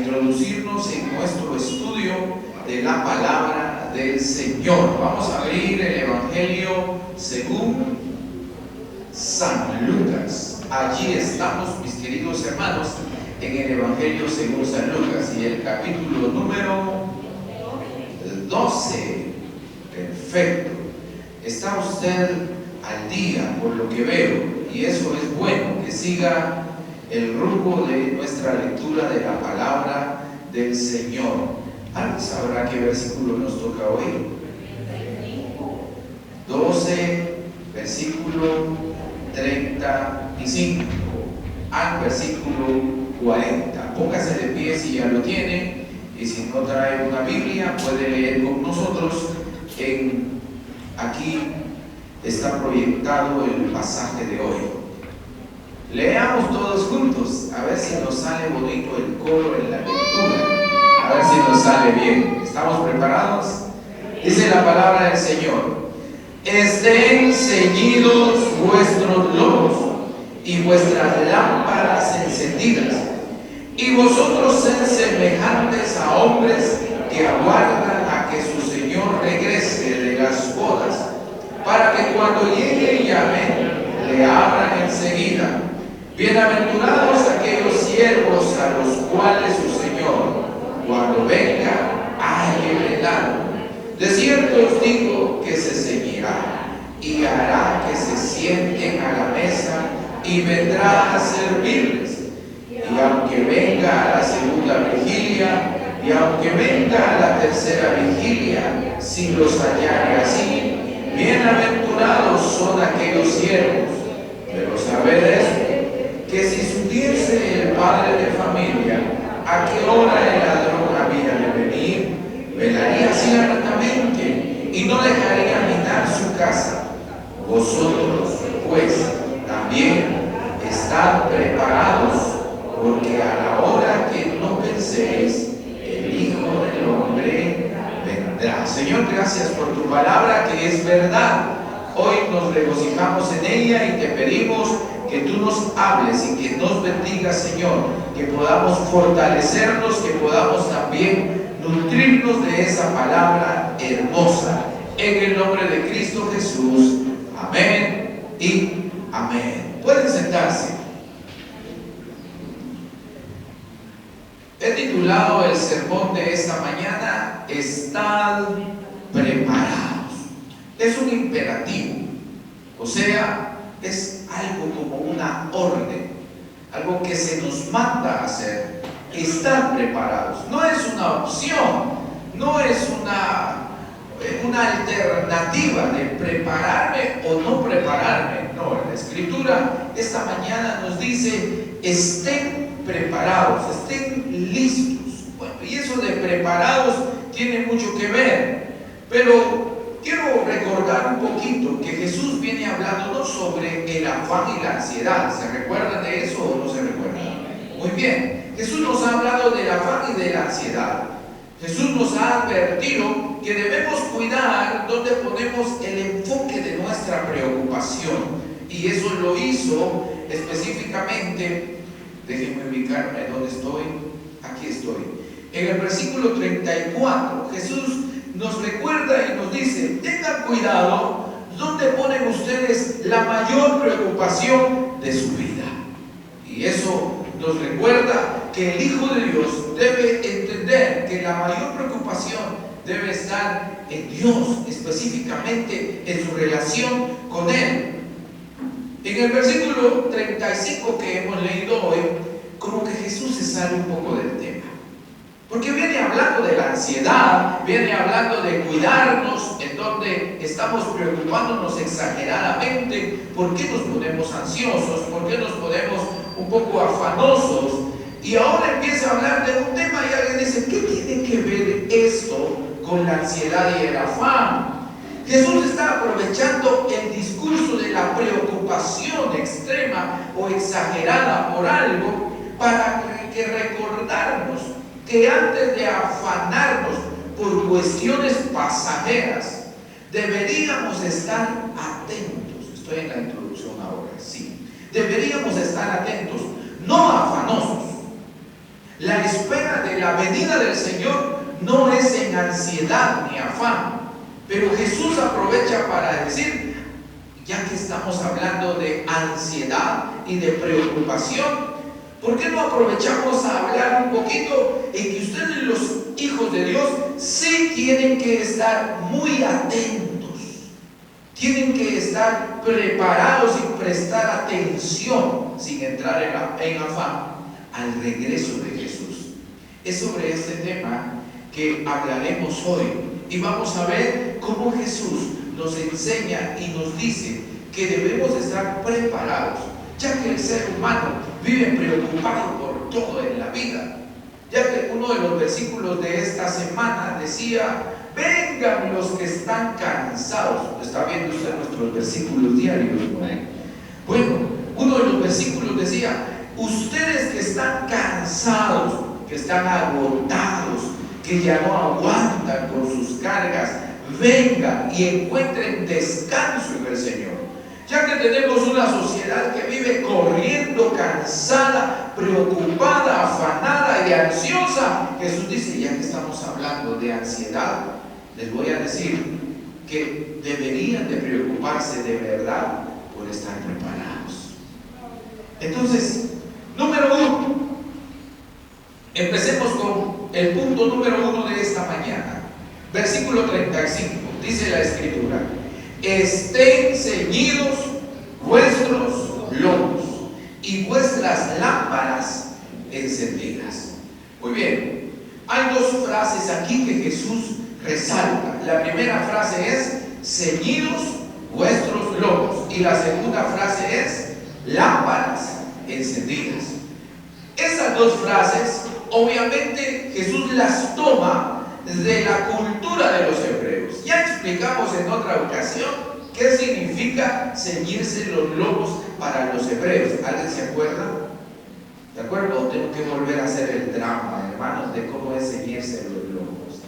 introducirnos en nuestro estudio de la palabra del Señor. Vamos a abrir el Evangelio según San Lucas. Allí estamos, mis queridos hermanos, en el Evangelio según San Lucas y el capítulo número 12. Perfecto. Está usted al día por lo que veo, y eso es bueno, que siga el rumbo de nuestra lectura de la palabra del Señor. ¿Alguien sabrá qué versículo nos toca hoy? 12, versículo 35 al versículo 40. Póngase de pie si ya lo tiene, y si no trae una Biblia puede leer con nosotros. Aquí está proyectado el pasaje de hoy. Leamos todos juntos, a ver si nos sale bonito el coro en la lectura, a ver si nos sale bien. ¿Estamos preparados? Dice la palabra del Señor: estén ceñidos vuestros lomos y vuestras lámparas encendidas, y vosotros sed semejantes a hombres que aguardan a que su Señor regrese de las bodas, para que cuando llegue y llame, le abran enseguida. Bienaventurados aquellos siervos a los cuales su Señor, cuando venga, halle velado. De cierto os digo que se ceñirá y hará que se sienten a la mesa y vendrá a servirles. Y aunque venga a la segunda vigilia, y aunque venga a la tercera vigilia, si los hallare así, bienaventurados son aquellos siervos. Pero sabed esto, que si supiese el padre de familia a qué hora el ladrón había de venir, velaría ciertamente y no dejaría minar su casa. Vosotros, pues, también estad preparados, porque a la hora que no penséis, el Hijo del Hombre vendrá. Señor, gracias por tu palabra que es verdad. Hoy nos regocijamos en ella y te pedimos que tú nos hables y que nos bendigas, Señor, que podamos fortalecernos, que podamos también nutrirnos de esa palabra hermosa. En el nombre de Cristo Jesús. Amén y amén. Pueden sentarse. He titulado el sermón de esta mañana: estad preparados. Es un imperativo, o sea, es algo como una orden, algo que se nos manda a hacer. Estar preparados no es una opción, no es una alternativa de prepararme o no prepararme. No, la Escritura esta mañana nos dice: estén preparados, estén listos. Bueno, y eso de preparados tiene mucho que ver, pero quiero recordar un poquito que Jesús viene hablándonos sobre el afán y la ansiedad. ¿Se recuerdan de eso o no se recuerdan? Muy bien. Jesús nos ha hablado del afán y de la ansiedad. Jesús nos ha advertido que debemos cuidar donde ponemos el enfoque de nuestra preocupación. Y eso lo hizo específicamente. Déjenme ubicarme donde estoy. Aquí estoy. En el versículo 34, Jesús nos recuerda y nos dice: tengan cuidado donde ponen ustedes la mayor preocupación de su vida. Y eso nos recuerda que el Hijo de Dios debe entender que la mayor preocupación debe estar en Dios, específicamente en su relación con Él. En el versículo 35 que hemos leído hoy, como que Jesús se sale un poco del tema, porque viene hablando de la ansiedad, viene hablando de cuidarnos, en donde estamos preocupándonos exageradamente. ¿Por qué nos ponemos ansiosos? ¿Por qué nos ponemos un poco afanosos? Y ahora empieza a hablar de un tema y alguien dice: ¿qué tiene que ver esto con la ansiedad y el afán? Jesús está aprovechando el discurso de la preocupación extrema o exagerada por algo para que recordarnos que antes de afanarnos por cuestiones pasajeras, deberíamos estar atentos. Estoy en la introducción ahora, sí. Deberíamos estar atentos, no afanosos. La espera de la venida del Señor no es en ansiedad ni afán. Pero Jesús aprovecha para decir, ya que estamos hablando de ansiedad y de preocupación, ¿por qué no aprovechamos a hablar un poquito en que ustedes, los hijos de Dios, sí tienen que estar muy atentos, tienen que estar preparados y prestar atención, sin entrar en afán, al regreso de Jesús? Es sobre este tema que hablaremos hoy, y vamos a ver cómo Jesús nos enseña y nos dice que debemos estar preparados, ya que el ser humano vive preocupado por todo en la vida. Ya que uno de los versículos de esta semana decía: vengan los que están cansados. Está viendo usted nuestros versículos diarios, ¿no? Bueno, uno de los versículos decía: ustedes que están cansados, que están agotados, que ya no aguantan con sus cargas, vengan y encuentren descanso en el Señor. Ya que tenemos una sociedad que vive corriendo, cansada, preocupada, afanada y ansiosa, Jesús dice, ya que estamos hablando de ansiedad, les voy a decir que deberían de preocuparse de verdad por estar preparados. Entonces, número 1, empecemos con el punto número 1 de esta mañana. Versículo 35, dice la Escritura: estén ceñidos vuestros lomos y vuestras lámparas encendidas. Muy bien, hay dos frases aquí que Jesús resalta. La primera frase es: ceñidos vuestros lomos, y la segunda frase es: lámparas encendidas. Esas dos frases, obviamente, Jesús las toma de la cultura de los hebreos. Ya explicamos en otra ocasión qué significa ceñirse los lomos para los hebreos. ¿Alguien se acuerda? ¿De acuerdo? Tengo que volver a hacer el drama, hermanos, de cómo es ceñirse los lomos.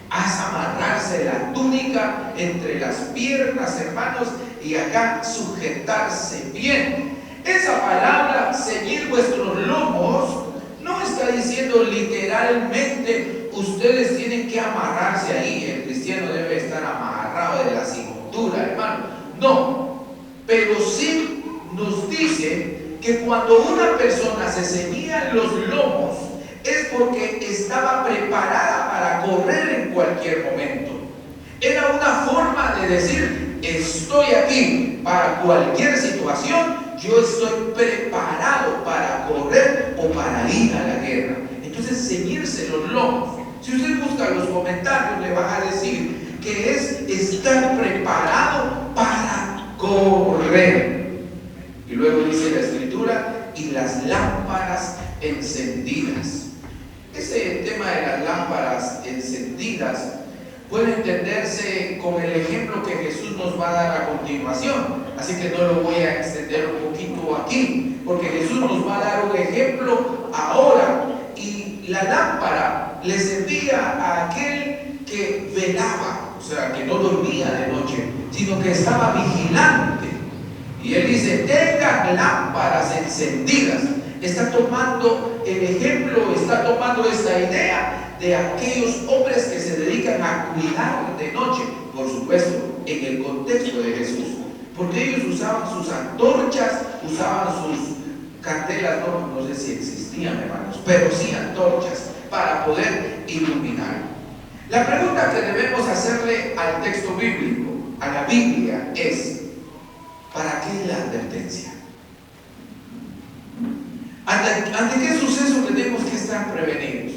Es amarrarse la túnica entre las piernas, hermanos, y acá sujetarse bien. Esa palabra, ceñir vuestros lomos, no está diciendo literalmente ustedes tienen que amarrarse ahí. El cristiano debe estar amarrado de la cintura, hermano. No, pero sí nos dice que cuando una persona se ceñía los lomos es porque estaba preparada para correr en cualquier momento. Era una forma de decir: estoy aquí para cualquier situación. Yo estoy preparado para correr o para ir a la guerra. Entonces, ceñirse los lomos, si usted busca los comentarios, le van a decir que es estar preparado para correr. Y luego dice la Escritura: y las lámparas encendidas. Ese tema de las lámparas encendidas puede entenderse con el ejemplo que Jesús nos va a dar a continuación. Así que no lo voy a extender un poquito aquí, porque Jesús nos va a dar un ejemplo ahora. Y la lámpara le servía a aquel que velaba, o sea, que no dormía de noche, sino que estaba vigilante. Y él dice: tengan lámparas encendidas. Está tomando el ejemplo, está tomando esta idea de aquellos hombres que se dedican a cuidar de noche, por supuesto, en el contexto de Jesús, porque ellos usaban sus antorchas, usaban sus candelas, no sé si existían, hermanos, pero sí antorchas para poder iluminar. La pregunta que debemos hacerle al texto bíblico, a la Biblia, es: ¿para qué la advertencia? ¿Ante qué suceso tenemos que estar prevenidos?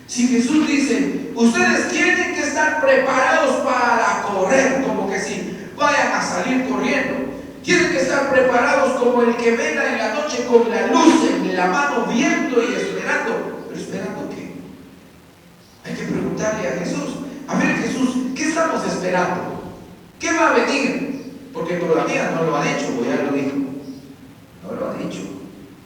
Si Jesús dice: ustedes tienen que estar preparados para correr, como que si vayan a salir corriendo, tienen que estar preparados como el que vela en la noche con la luz en la mano, viendo y esperando. ¿Pero esperando qué? Hay que preguntarle a Jesús: a ver, Jesús, ¿qué estamos esperando? ¿Qué va a venir? Porque todavía no lo ha dicho, o ya lo dijo. No lo ha dicho.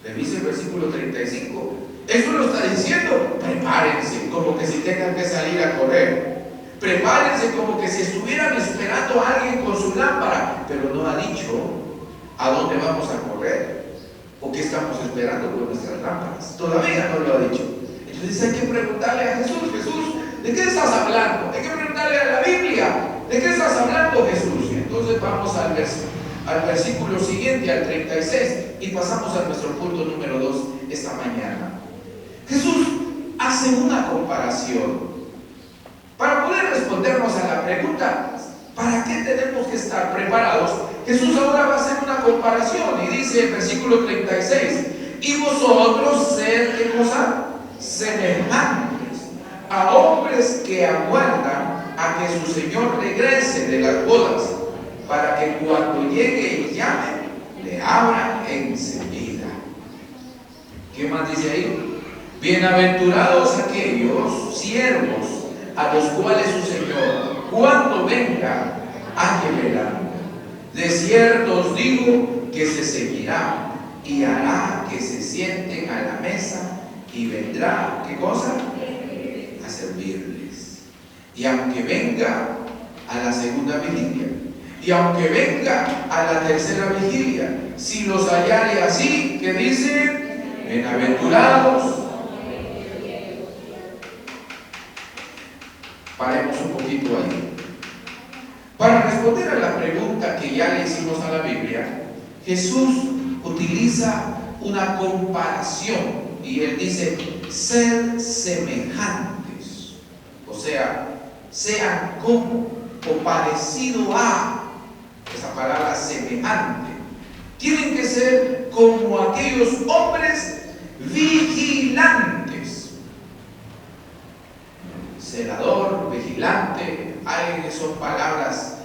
Revise el versículo 35. Eso lo está diciendo: prepárense, como que si tengan que salir a correr. Prepárense como que si estuvieran esperando a alguien con su lámpara. Pero no ha dicho a dónde vamos a correr ¿O qué estamos esperando con nuestras lámparas? Todavía no lo ha dicho. Entonces hay que preguntarle a Jesús: Jesús, ¿de qué estás hablando? Hay que preguntarle a la Biblia: ¿de qué estás hablando, Jesús? Entonces vamos al versículo siguiente, al 36, y pasamos a nuestro punto número 2 esta mañana. Jesús hace una comparación para poder respondernos a la pregunta: ¿para qué tenemos que estar preparados? Jesús ahora va a hacer una comparación y dice el versículo 36: y vosotros sed, ¿qué cosa? Semejantes a hombres que aguardan a que su Señor regrese de las bodas, para que cuando llegue y llame, le abran enseguida. ¿Qué más dice ahí? Bienaventurados aquellos siervos a los cuales su Señor, cuando venga, halle velando. De cierto os digo que se ceñirá y hará que se sienten a la mesa, y vendrá, ¿qué cosa? A servirles. Y aunque venga a la segunda vigilia, y aunque venga a la tercera vigilia, si los hallare así, ¿qué dice? Bienaventurados. Paremos un poquito ahí. Para responder a la pregunta que ya le hicimos a la Biblia, Jesús utiliza una comparación y él dice: ser semejantes, o sea, sean como o parecido a. Esa palabra semejante, tienen que ser como aquellos hombres vigilantes. Celador, vigilante, son palabras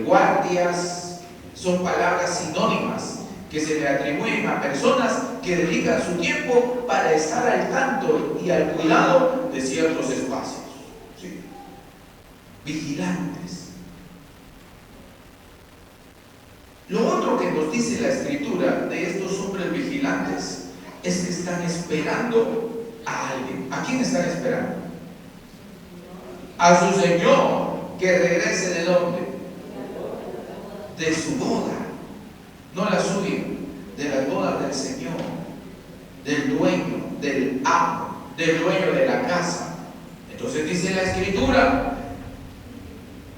guardias, son palabras sinónimas que se le atribuyen a personas que dedican su tiempo para estar al tanto y al cuidado de ciertos espacios. ¿Sí? Vigilantes. Lo otro que nos dice la Escritura de estos hombres vigilantes es que están esperando a alguien. ¿A quién están esperando? A su Señor, que regrese ¿de dónde? De su boda, no la suya, de las bodas del Señor, del dueño, del amo, del dueño de la casa. Entonces dice la Escritura: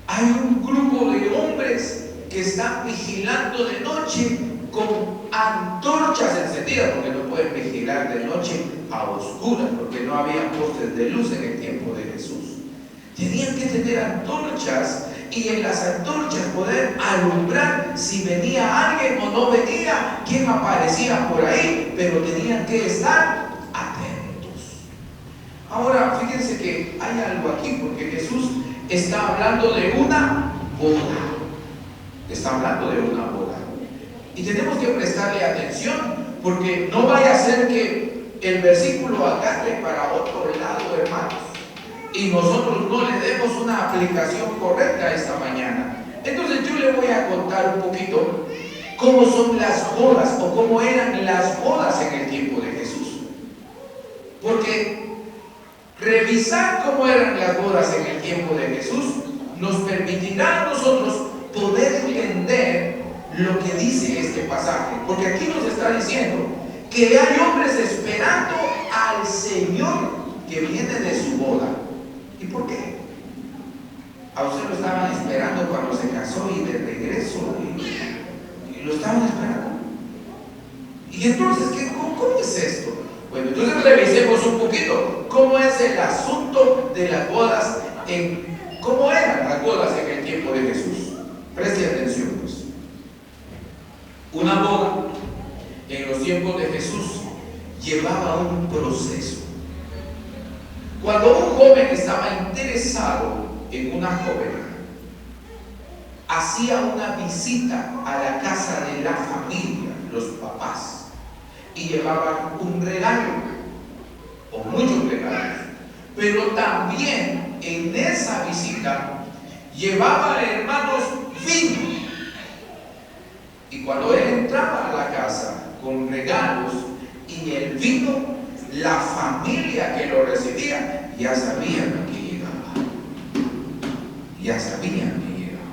hay un grupo de hombres que están vigilando de noche con antorchas encendidas, porque no pueden vigilar de noche a oscuras, porque no había postes de luz en el tiempo de Jesús. Tenían que tener antorchas y en las antorchas poder alumbrar si venía alguien o no venía, quién aparecía por ahí, pero tenían que estar atentos. Ahora, fíjense que hay algo aquí, porque Jesús está hablando de una boda. Está hablando de una boda. Y tenemos que prestarle atención, porque no vaya a ser que el versículo agarre para otro lado, hermanos, y nosotros no le demos una aplicación correcta esta mañana. Entonces yo le voy a contar un poquito cómo son las bodas, o cómo eran las bodas en el tiempo de Jesús. Porque revisar cómo eran las bodas en el tiempo de Jesús nos permitirá a nosotros poder entender lo que dice este pasaje. Porque aquí nos está diciendo que hay hombres esperando al Señor que viene de su boda. ¿Y por qué? A usted lo estaban esperando cuando se casó y de regreso, y lo estaban esperando. Y entonces, ¿cómo es esto? Bueno, entonces revisemos un poquito cómo es el asunto de las bodas, cómo eran las bodas en el tiempo de Jesús. Preste atención, pues. Una boda en los tiempos de Jesús llevaba un proceso. Cuando un joven estaba interesado en una joven, hacía una visita a la casa de la familia, los papás, y llevaban un regalo o muchos regalos, pero también en esa visita llevaba, hermanos, vino. Y cuando él entraba a la casa con regalos y el vino, la familia que lo recibía ya sabían que llegaba. Ya sabían que llegaba.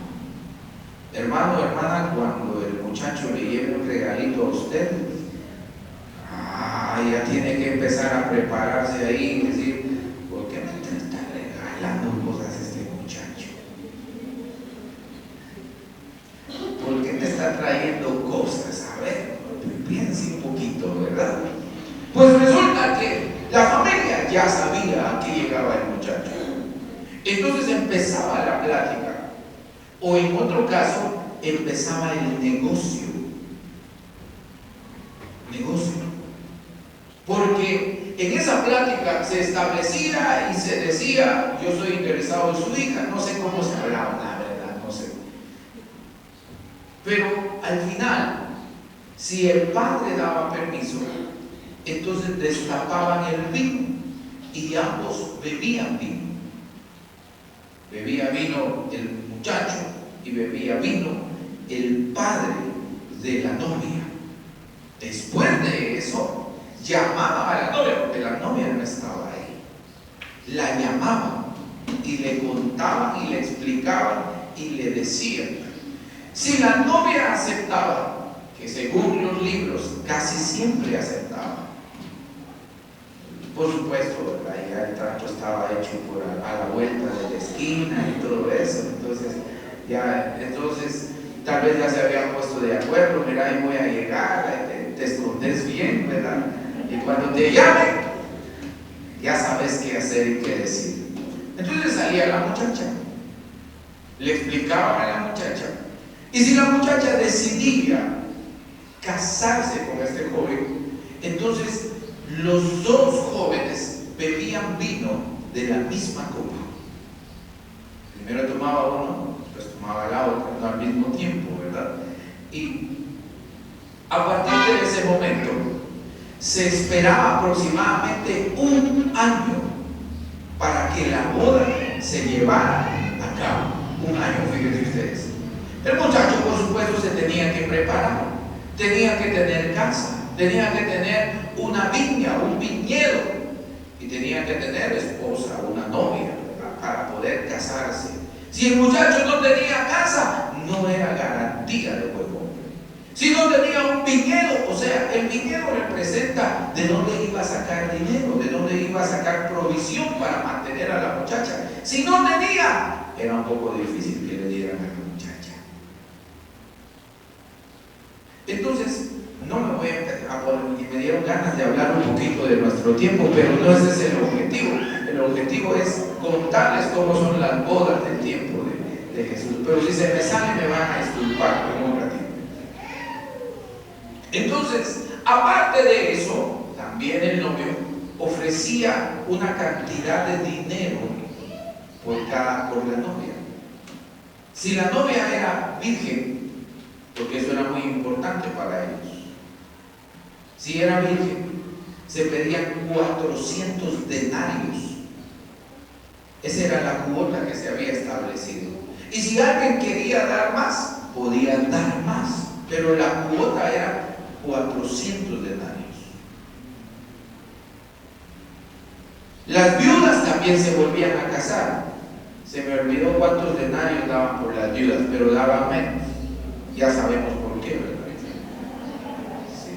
Hermano, hermana, cuando el muchacho le lleve un regalito a usted, ya tiene que empezar a prepararse ahí y decir, ¿por qué me está regalando cosas este muchacho? ¿Por qué me está trayendo cosas? A ver, piense un poquito, ¿verdad? Pues resulta que la familia ya sabía a qué llegaba el muchacho. Entonces empezaba la plática, o en otro caso empezaba el negocio. Porque en esa plática se establecía y se decía, yo soy interesado en su hija, no sé cómo se hablaba, la verdad, no sé. Pero al final, si el padre daba permiso, entonces destapaban el vino y ambos bebían vino. Bebía vino el muchacho y bebía vino el padre de la novia. Después de eso, llamaban a la novia, porque la novia no estaba ahí. La llamaban y le contaban y le explicaban y le decían. Si la novia aceptaba, que según los libros casi siempre aceptaba, por supuesto, ya el trato estaba hecho a la vuelta de la esquina y todo eso, entonces tal vez ya se habían puesto de acuerdo, mira, ahí voy a llegar, te escondes bien, ¿verdad? Y cuando te llamen, ya sabes qué hacer y qué decir. Entonces salía la muchacha, le explicaban a la muchacha, y si la muchacha decidía casarse con este joven, entonces los dos jóvenes bebían vino de la misma copa. Primero tomaba uno, después tomaba la otra, no al mismo tiempo, ¿verdad? Y a partir de ese momento se esperaba aproximadamente un año para que la boda se llevara a cabo. Un año, fíjense ustedes. El muchacho, por supuesto, se tenía que preparar, tenía que tener casa, tenía que tener una viña, un viñedo, y tenía que tener esposa, una novia, ¿verdad? Para poder casarse. Si el muchacho no tenía casa, no era garantía de buen hombre. Si no tenía un viñedo, o sea, el viñedo representa de dónde iba a sacar dinero, de dónde iba a sacar provisión para mantener a la muchacha. Si no tenía, era un poco difícil que le dieran a la muchacha. Entonces, no me voy a empezar a poner, y me dieron ganas de hablar un poquito de nuestro tiempo, pero no ese es el objetivo. El objetivo es contarles cómo son las bodas del tiempo de Jesús. Pero si se me sale, me van a disculpar en un ratito. Entonces, aparte de eso, también el novio ofrecía una cantidad de dinero por la novia. Si la novia era virgen, porque eso era muy importante para ellos, si era virgen, se pedían 400 denarios. Esa era la cuota que se había establecido. Y si alguien quería dar más, podía dar más, pero la cuota era 400 denarios. Las viudas también se volvían a casar. Se me olvidó cuántos denarios daban por las viudas, pero daban menos. Ya sabemos por qué, ¿verdad? Sí.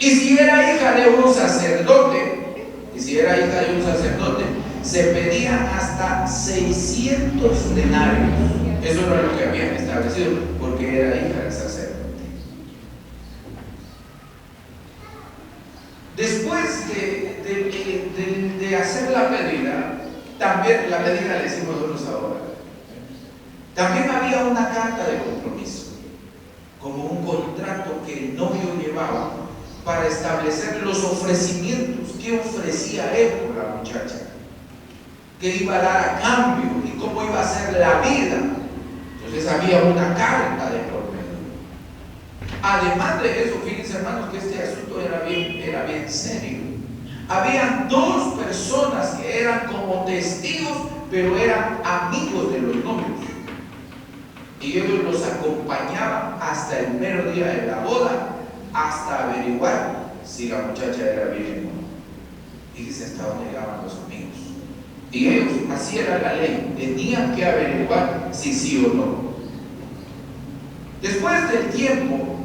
Y si era hija de un sacerdote, se pedían hasta 600 denarios. Eso era lo que habían establecido, porque era hija del sacerdote. Después de hacer la pedida, también la pedida le decimos nosotros ahora, también había una carta de compromiso, como un contrato que el novio llevaba para establecer los ofrecimientos que ofrecía él por la muchacha, que iba a dar a cambio y cómo iba a ser la vida. Entonces había una carta de por medio. Además de eso, fíjense hermanos que este asunto era bien serio. Habían dos personas que eran como testigos, pero eran amigos de los novios. Y ellos los acompañaban hasta el mero día de la boda, hasta averiguar si la muchacha era virgen o no. Fíjense hasta dónde llegaban los amigos. Y ellos, así era la ley, tenían que averiguar si sí o no. Después del tiempo,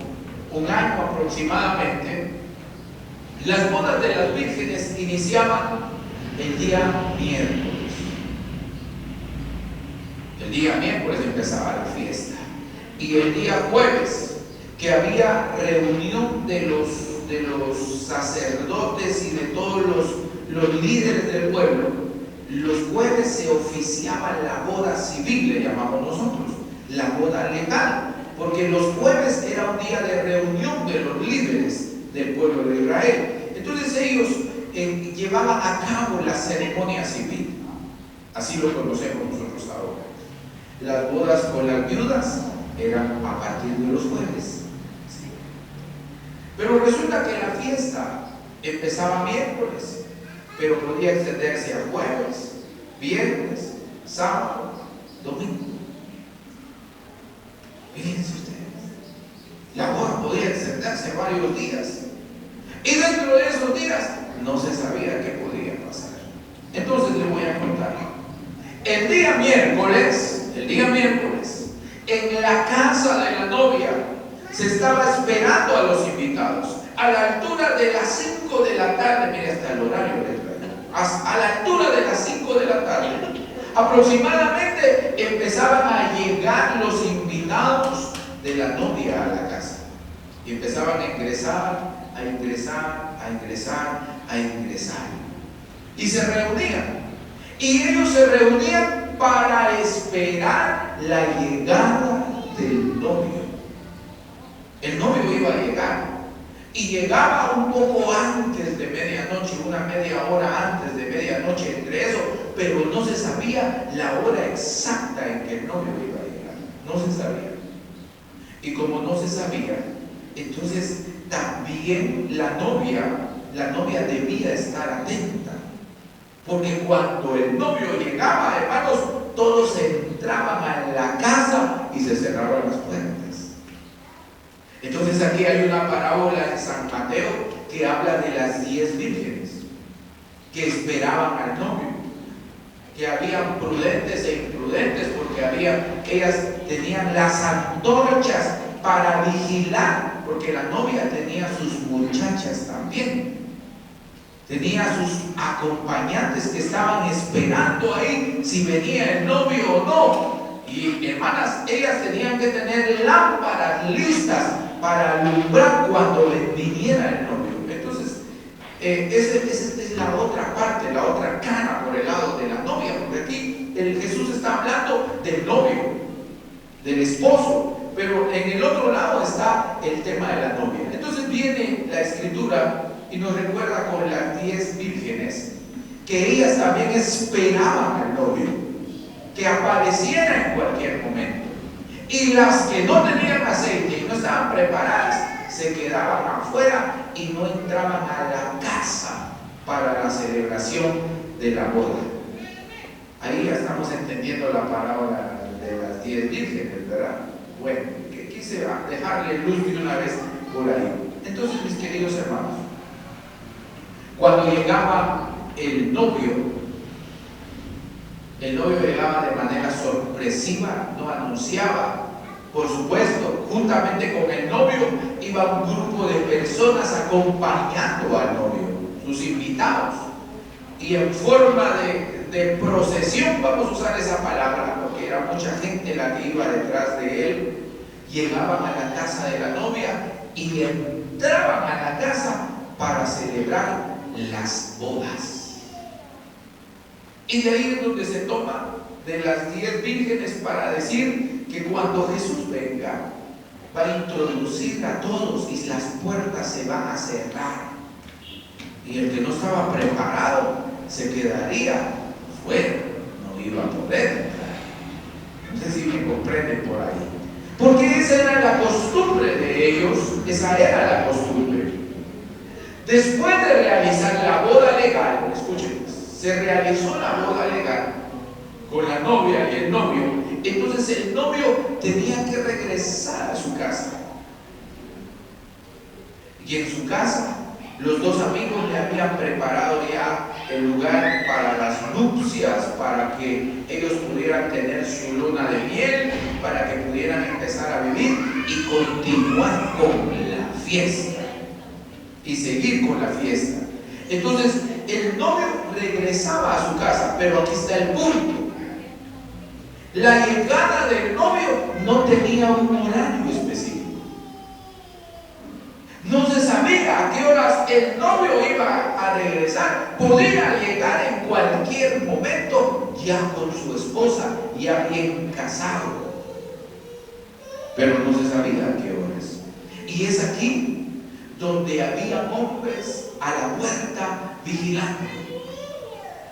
un año aproximadamente, Las bodas de las vírgenes iniciaban el día miércoles. El día miércoles empezaba la fiesta. Y el día jueves, que había reunión de los sacerdotes y de todos los líderes del pueblo, los jueves se oficiaba la boda civil, le llamamos nosotros, la boda legal, porque los jueves era un día de reunión de los líderes del pueblo de Israel. Entonces ellos llevaban a cabo la ceremonia civil. Así lo conocemos nosotros ahora. Las bodas con las viudas eran a partir de los jueves. ¿Sí? Pero resulta que la fiesta empezaba miércoles, pero podía extenderse a jueves, viernes, sábado, domingo. Fíjense ustedes, la boda podía extenderse varios días. Y dentro de esos días no se sabía qué podía pasar. Entonces les voy a contar. El día miércoles, en la casa de la novia, se estaba esperando a los invitados. A la altura de las 5 de la tarde, mire hasta el horario le traigo. A la altura de las 5 de la tarde, aproximadamente empezaban a llegar los invitados de la novia a la casa. Y empezaban a ingresar. Y se reunían. Y ellos se reunían para esperar la llegada del novio. El novio iba a llegar. Y llegaba un poco antes de medianoche, una media hora antes de medianoche, entre eso, pero no se sabía la hora exacta en que el novio iba a llegar. No se sabía. Y como no se sabía, entonces también la novia debía estar atenta, porque cuando el novio llegaba, hermanos, todos entraban a la casa y se cerraban las puertas. Entonces aquí hay una parábola en San Mateo que habla de las 10 vírgenes que esperaban al novio, que habían prudentes e imprudentes, porque ellas tenían las antorchas para vigilar, porque la novia tenía sus muchachas también, tenía sus acompañantes que estaban esperando ahí si venía el novio o no. Y hermanas, ellas tenían que tener lámparas listas para alumbrar cuando viniera el novio. Entonces, esa es la otra parte, la otra cara por el lado de la novia, porque aquí Jesús está hablando del novio, del esposo. Pero en el otro lado está el tema de la novia. Entonces viene la escritura y nos recuerda con las 10 vírgenes que ellas también esperaban al novio, que apareciera en cualquier momento. Y las que no tenían aceite y no estaban preparadas, se quedaban afuera y no entraban a la casa para la celebración de la boda. Ahí ya estamos entendiendo la parábola de las 10 vírgenes, ¿verdad? Bueno, que quise dejarle luz de una vez por ahí. Entonces, mis queridos hermanos, cuando llegaba el novio llegaba de manera sorpresiva, no anunciaba. Por supuesto, juntamente con el novio iba un grupo de personas acompañando al novio, sus invitados. Y en forma de procesión, vamos a usar esa palabra, porque era mucha gente la que iba detrás de él, llegaban a la casa de la novia y entraban a la casa para celebrar las bodas. Y de ahí es donde se toma de las 10 vírgenes para decir que cuando Jesús venga, va a introducir a todos y las puertas se van a cerrar. Y el que no estaba preparado se quedaría fuera, no iba a poder entrar. No sé si me comprenden por ahí. Porque esa era la costumbre de ellos, esa era la costumbre. Después de realizar la boda legal, escuchen, se realizó la boda legal con la novia y el novio. Entonces el novio tenía que regresar a su casa. Y en su casa, los dos amigos le habían preparado ya el lugar para las nupcias, para que ellos pudieran tener su luna de miel, para que pudieran empezar a vivir y continuar con la fiesta. y seguir con la fiesta. Entonces el novio regresaba a su casa, pero aquí está el punto. La llegada del novio no tenía un horario específico. No se sabía a qué horas el novio iba a regresar. Podía llegar en cualquier momento, ya con su esposa, ya bien casado. Pero no se sabía a qué horas. Y es aquí donde había hombres a la puerta vigilando.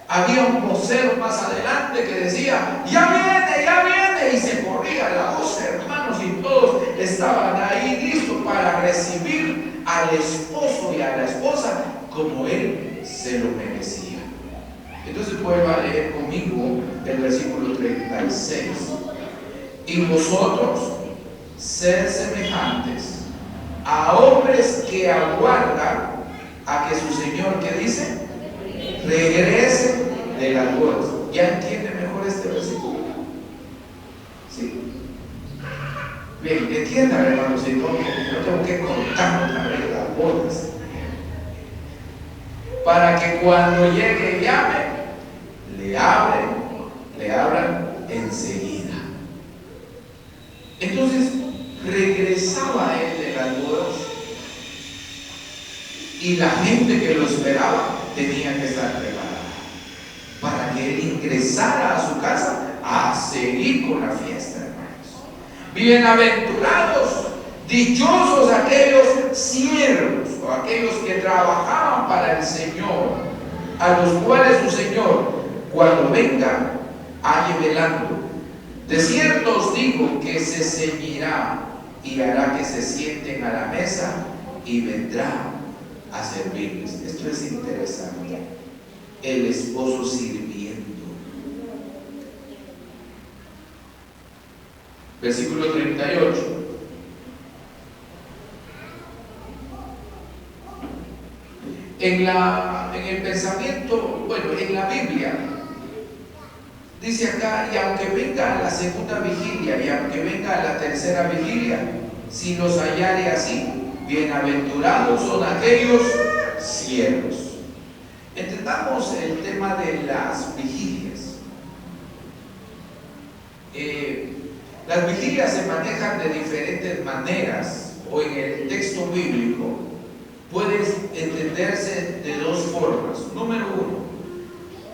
Había un vocero más adelante que decía: ya viene, y se corría la voz, hermanos, y todos estaban ahí listos para recibir al esposo y a la esposa como él se lo merecía. Entonces vuelva a leer conmigo el versículo 36. Y vosotros sed semejantes a hombres que aguardan a que su Señor, ¿qué dice? Regrese de las bodas. ¿Ya entiende mejor este versículo? Sí. Bien, entiendan, hermanos, si no tengo que contar otra vez las bodas, para que cuando llegue y llame, le abran enseguida. Entonces regresaba él de las bodas y la gente que lo esperaba tenía que estar preparada para que él ingresara a su casa a seguir con la fiesta, hermanos. Bienaventurados, dichosos aquellos siervos o aquellos que trabajaban para el Señor, a los cuales su Señor, cuando venga, halle velando. De cierto os digo que se ceñirá y hará que se sienten a la mesa y vendrá a servirles. Esto es interesante. El esposo sirviendo. Versículo 38. En el pensamiento, bueno, en la Biblia, dice acá: y aunque venga la segunda vigilia y aunque venga la tercera vigilia, si los hallare así, bienaventurados son aquellos siervos. Entendamos el tema de las vigilias. Las vigilias se manejan de diferentes maneras, o en el texto bíblico puede entenderse de dos formas. Número uno,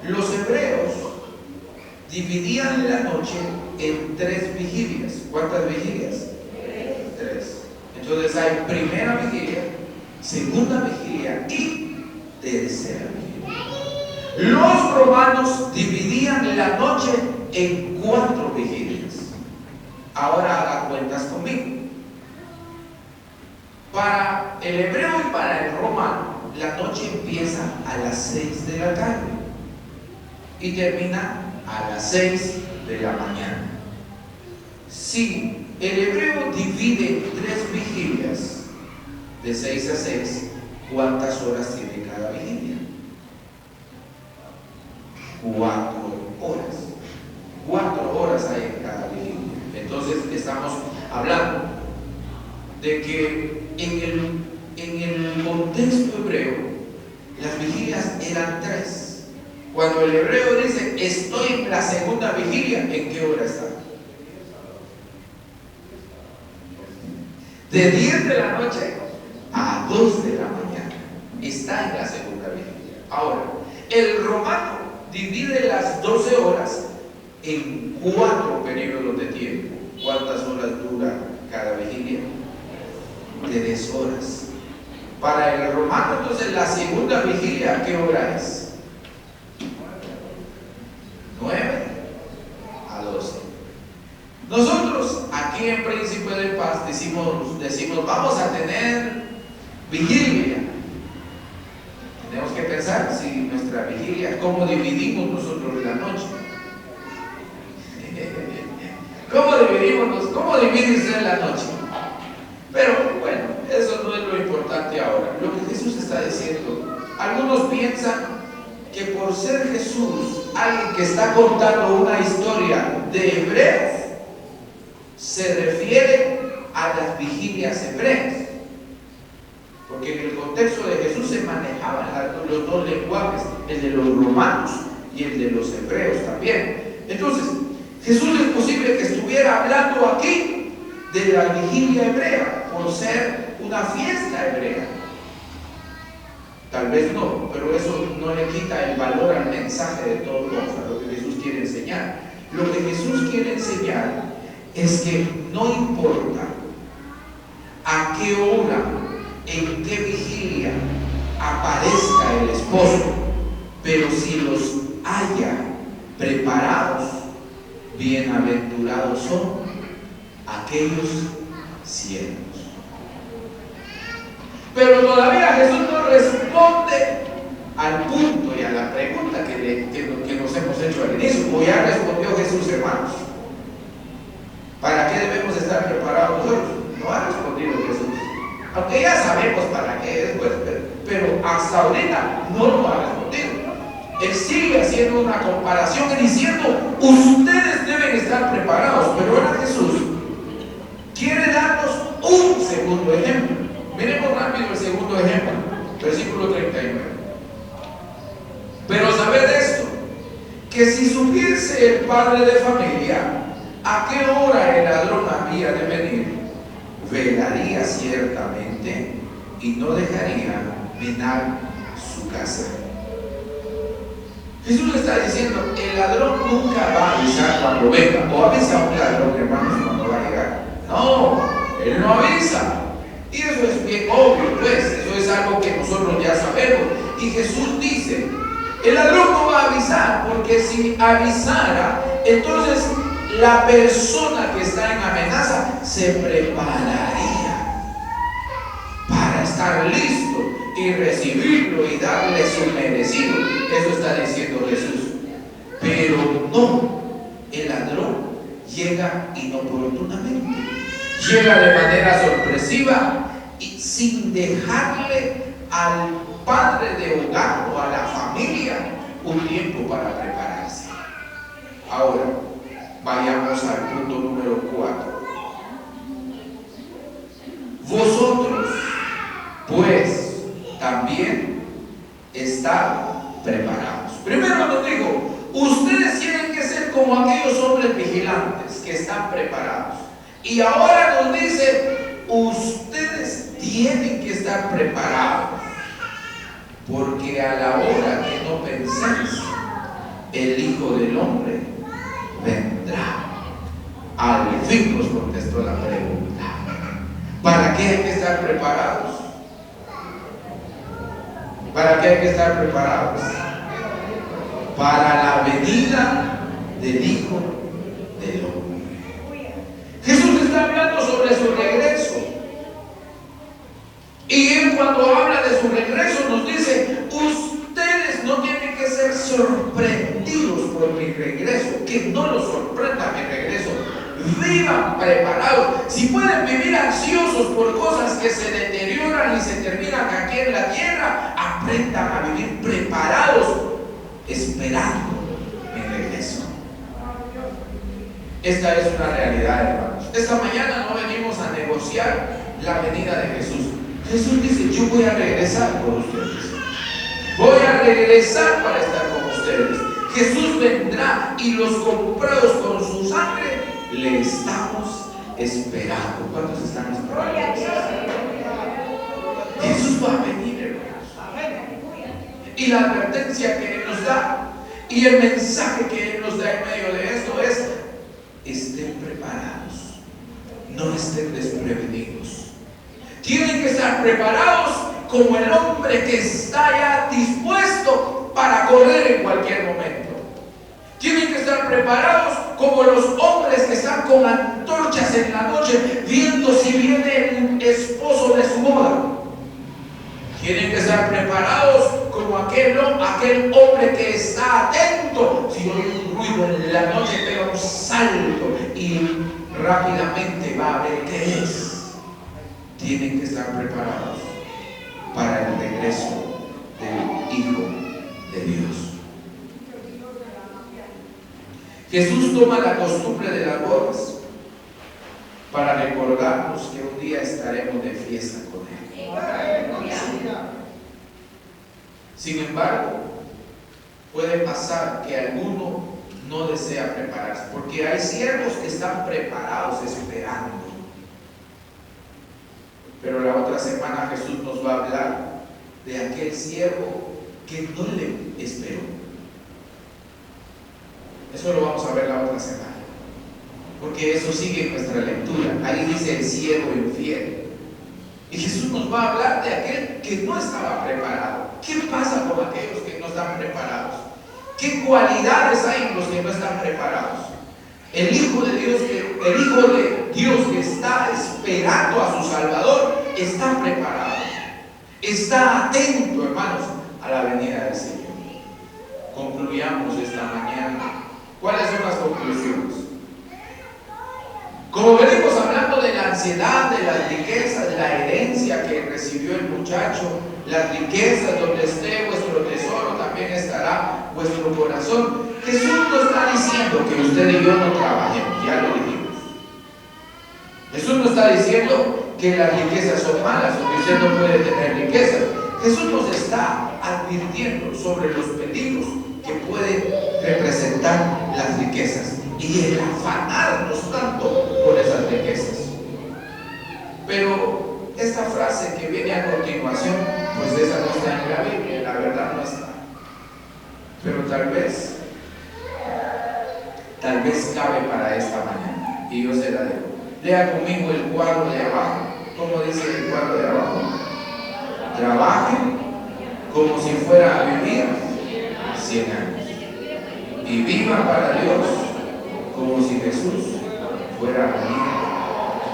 los hebreos dividían la noche en 3 vigilias. ¿Cuántas vigilias? 3. Entonces hay primera vigilia, segunda vigilia y tercera vigilia. Los romanos dividían la noche en 4 vigilias. Ahora haga cuentas conmigo. Para el hebreo y para el romano, la noche empieza a las 6 de la tarde y termina a las 6 de la mañana. Si el hebreo divide en 3 vigilias, de 6 a 6, ¿cuántas horas tiene cada vigilia? 4 horas. 4 horas hay en cada vigilia. Entonces estamos hablando de que en el contexto hebreo las vigilias eran 3. Cuando el hebreo dice estoy en la segunda vigilia, ¿en qué hora está? De 10 de la noche a 2 de la mañana está en la segunda vigilia. Ahora, el romano divide las 12 horas en 4 periodos de tiempo. ¿Cuántas horas dura cada vigilia? 3 horas. Para el romano, entonces, la segunda vigilia, ¿qué hora es? 9 a 12. Nosotros aquí en Príncipe de Paz decimos vamos a tener vigilia. Tenemos que pensar si nuestra vigilia, ¿cómo dividimos nosotros la noche? ¿Cómo divide usted la noche? Pero bueno, eso no es lo importante ahora. Lo que Jesús está diciendo, algunos piensan que por ser Jesús alguien que está contando una historia de hebreos, se refiere a las vigilias hebreas. porque en el contexto de Jesús se manejaban los dos lenguajes, el de los romanos y el de los hebreos también. Entonces, Jesús es posible que estuviera hablando aquí de la vigilia hebrea, por ser una fiesta hebrea. Tal vez no, pero eso no le quita el valor al mensaje de todos modos, a lo que Jesús quiere enseñar. Lo que Jesús quiere enseñar es que no importa a qué hora, en qué vigilia aparezca el esposo, pero si los haya preparados, bienaventurados son aquellos siervos. Pero todavía Jesús no responde al punto y a la pregunta que nos hemos hecho al inicio, como ya respondió Jesús, hermanos. ¿Para qué debemos estar preparados nosotros? No ha respondido Jesús. Aunque ya sabemos para qué después, pero hasta ahorita no lo ha respondido. Él sigue haciendo una comparación y diciendo, ustedes deben estar preparados. Pero ahora Jesús quiere darnos un segundo ejemplo. Miremos rápido el segundo ejemplo, versículo 39. Pero sabed esto, que si supiese el padre de familia a qué hora el ladrón había de venir, velaría ciertamente y no dejaría minar su casa. Jesús le está diciendo, el ladrón nunca va a avisar cuando venga, o avisa a un ladrón, hermanos, cuando va a llegar. No, él no avisa. Y eso es bien obvio, pues, eso es algo que nosotros ya sabemos. Y Jesús dice, el ladrón no va a avisar, porque si avisara, entonces la persona que está en amenaza se prepararía para estar listo y recibirlo y darle su merecido. Eso está diciendo Jesús. Pero no, el ladrón llega inoportunamente. Llega de manera sorpresiva y sin dejarle al padre de hogar o a la familia un tiempo para prepararse. Ahora, vayamos al punto número 4. Vosotros, pues, también estad preparados. Primero nos dijo, ustedes tienen que ser como aquellos hombres vigilantes que están preparados. Y ahora nos dice, ustedes tienen que estar preparados, porque a la hora que no penséis, el Hijo del Hombre vendrá. Al fin nos contestó la pregunta. ¿Para qué hay que estar preparados? ¿Para qué hay que estar preparados? Para la venida del Hijo del Hombre. Jesús está hablando sobre su regreso. Y él, cuando habla de su regreso, nos dice, ustedes no tienen que ser sorprendidos por mi regreso, que no los sorprenda mi regreso. Vivan preparados. Si pueden vivir ansiosos por cosas que se deterioran y se terminan aquí en la tierra, aprendan a vivir preparados, esperando mi regreso. Esta es una realidad, hermanos. Esta mañana no venimos a negociar la venida de Jesús. Jesús dice, yo voy a regresar por ustedes. Voy a regresar para estar con ustedes. Jesús vendrá y los comprados con su sangre le estamos esperando. ¿Cuántos están esperando? Jesús va a venir, hermanos. Y la advertencia que Él nos da y el mensaje que Él nos da en medio de esto es: estén preparados, no estén desprevenidos. Tienen que estar preparados como el hombre que está ya dispuesto para correr en cualquier momento. Tienen que estar preparados como los hombres que están con antorchas en la noche viendo si viene el esposo de su boda. Tienen que estar preparados como aquel hombre que está atento. Si oye un ruido en la noche, pega un salto y rápidamente va a ver qué es. Tienen que estar preparados para el regreso del Hijo de Dios. Jesús toma la costumbre de las bodas para recordarnos que un día estaremos de fiesta con Él. Sin embargo, puede pasar que alguno no desea prepararse, porque hay siervos que están preparados esperando. Pero la otra semana Jesús nos va a hablar de aquel siervo que no le esperó. Eso lo vamos a ver la otra semana, porque eso sigue en nuestra lectura. Ahí dice el siervo infiel. Y Jesús nos va a hablar de aquel que no estaba preparado. ¿Qué pasa con aquellos que no están preparados? ¿Qué cualidades hay en los que no están preparados? El Hijo de Dios que está esperando a su Salvador está preparado. Está atento, hermanos, a la venida del Señor. Concluyamos esta mañana. ¿Cuáles son las conclusiones? Como venimos hablando de la ansiedad, de las riquezas, de la herencia que recibió el muchacho, las riquezas, donde esté vuestro tesoro, también estará vuestro corazón. Jesús no está diciendo que usted y yo no trabajemos, ya lo dijimos. Jesús no está diciendo que las riquezas son malas o que usted no puede tener riquezas. Jesús nos está advirtiendo sobre los peligros que pueden representar las riquezas y el afanarnos tanto por esas riquezas. Pero esta frase que viene a continuación, pues esa no está en la Biblia, la verdad no está. Pero tal vez cabe para esta mañana y yo se la dejo. Lea conmigo el cuadro de abajo. ¿Cómo dice el cuadro de abajo? Trabaje como si fuera a vivir 100 años y viva para Dios como si Jesús fuera a venir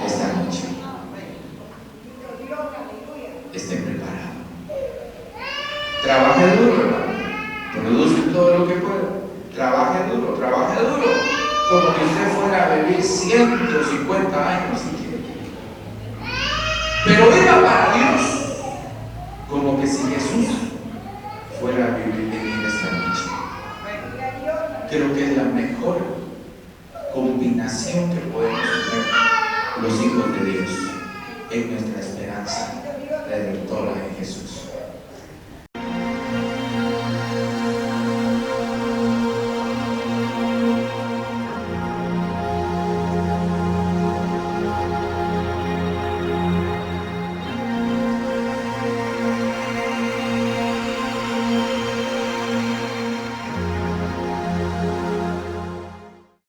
esta noche. Esté preparado. Trabaje duro, hermano. Produce todo lo que pueda. Trabaje duro, como si usted fuera a vivir 150 años si quiere. Pero viva para Dios como que si Jesús fuera a venir esta noche. Creo que es la mejor combinación que podemos tener los hijos de Dios en nuestra esperanza redentora en Jesús.